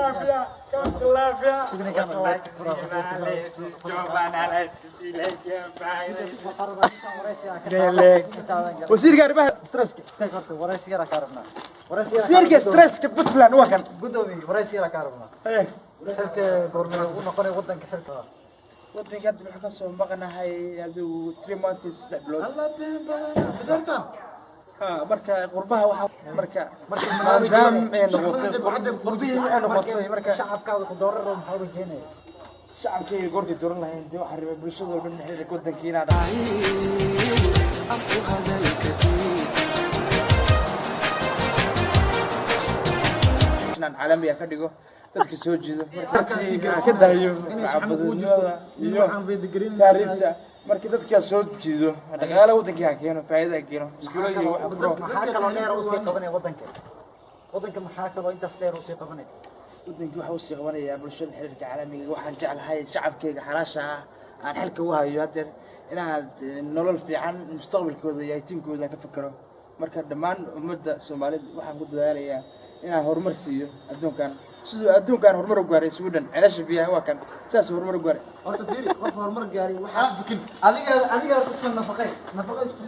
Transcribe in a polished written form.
لافيا كنت لافيا وسير قاربه ستريس استيقظت ورئيسي كاربنا وسير ستريس كبتلان وكان قدومي ورئيسي كاربنا ايه حلك قرنا ونقني ودن كحلك ودن قد بحكسو بقنا هاي ادو 3 months دبلود الله بدرتم marka qurbaha waxa marka maadaam ay noqotay qurbihi ay noqotay marka shacabkaada ku doorar maxaa u keenay shacabkii goortii dooran lahayn dii waxa rabay bulshada oo dhan xiriir wadankiina dhacay asku hadal kadib caalamiga ka dhigo dadka soo jeedo marka ka daayo cabadnimada iyo taariikhda markii dadka soo jeedo dhaqaale wadanka keeno faa'iido keeno iskuulo iyo wax furo maxaa kale dheer u sii qabanay wadanka maxaa kale inta dheer u sii qabanay wadanka waxa uu sii qabanaya bulshada xiriirka caalamiga waxaan jeclahay shacabkayga xalaasha ah aan xilka u hayo hadda inaad nolol fiican mustaqbalkooda iyo tiimkooda ka fikiro marka dhammaan ummadda Soomaaliyeed waxaan ku dadaalayaa inaan horumar siiyo adduunkan sidoo adduunkan horumar u gaaray Sweden celasha biyaha waa kan saas horumar u gaaray horta fiiri qof horumar gaaray waxa fikir adiga ku san nafaqay isku